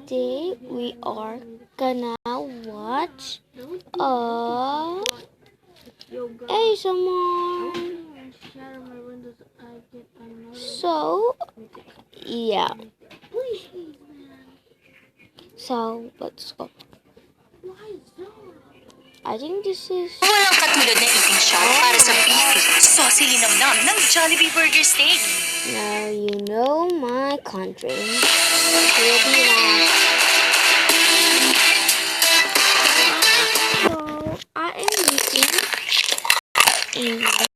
today we are gonna watch a ASMR. So yeah. So let's go. I think this is Walang katulad na eating shot para sa beefy, saucy linamnam ng Jollibee Burger Steak. now you know my country. Will be like so I am using English.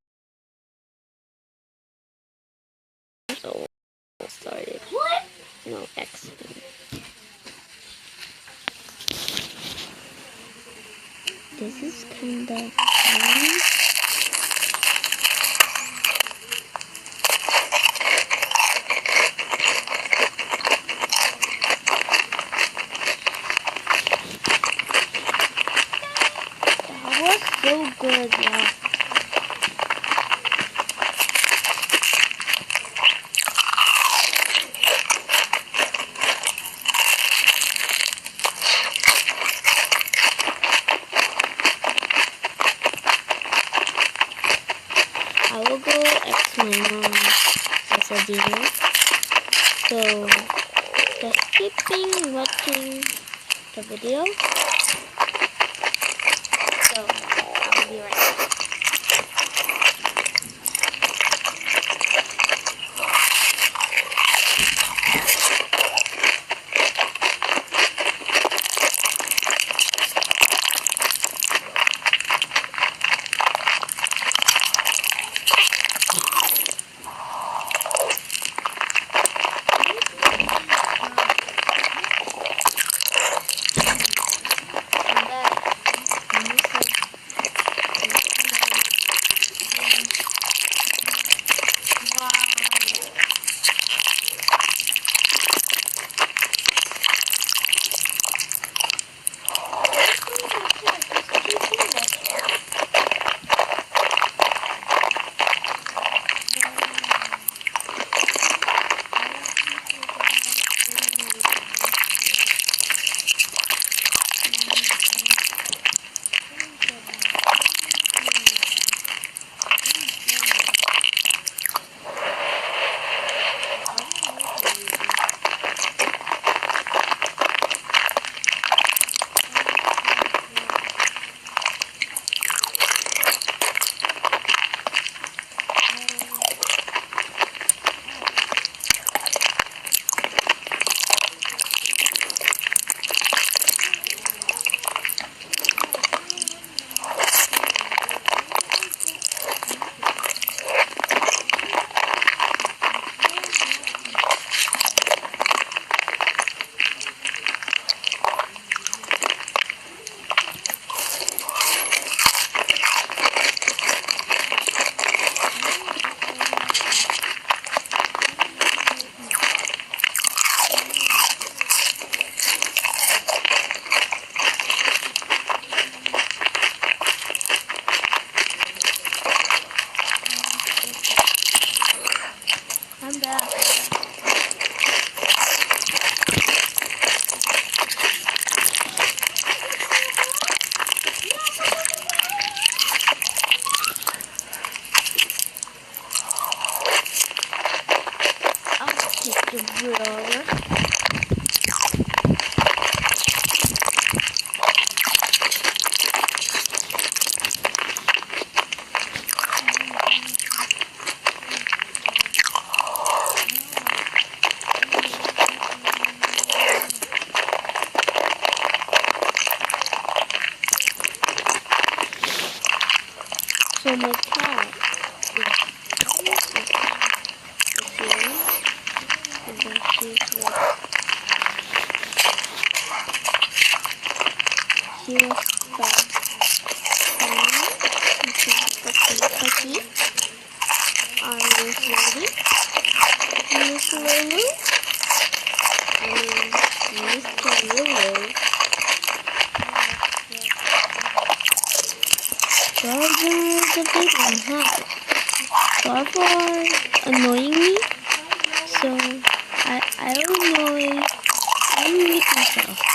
So started. No X. This is kinda fun. That was so good, yeah. I will go ask my mom as a dinner. So just keeping watching the video. So I'll be right back. I'm back. I'll take your brother. So my cat is here, and then she's like, she was stuck. And she's puppy. Are you ready? Miss Lulu? Mr. Lulu. Sorry for the big one, huh? Sorry for annoying me. So I don't know if I'm making So.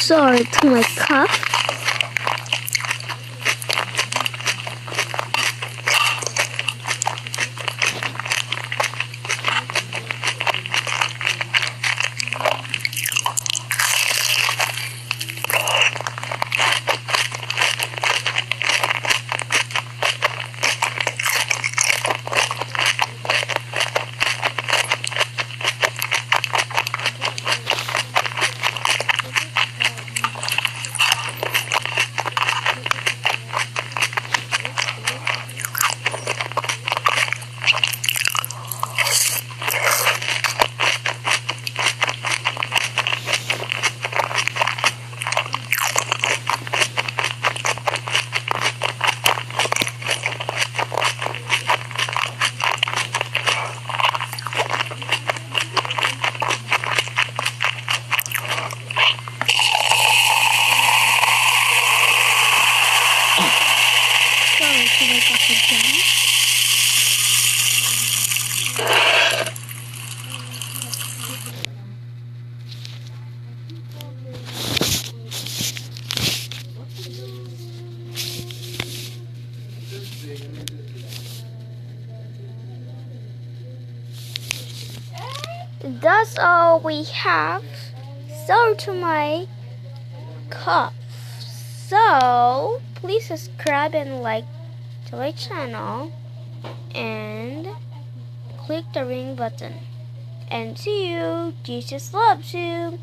Sorry to my cough. Sorry to my cough again. That's all we have. Sorry to my cough. So please subscribe and like to my channel and click the ring button. And see you. Jesus loves you.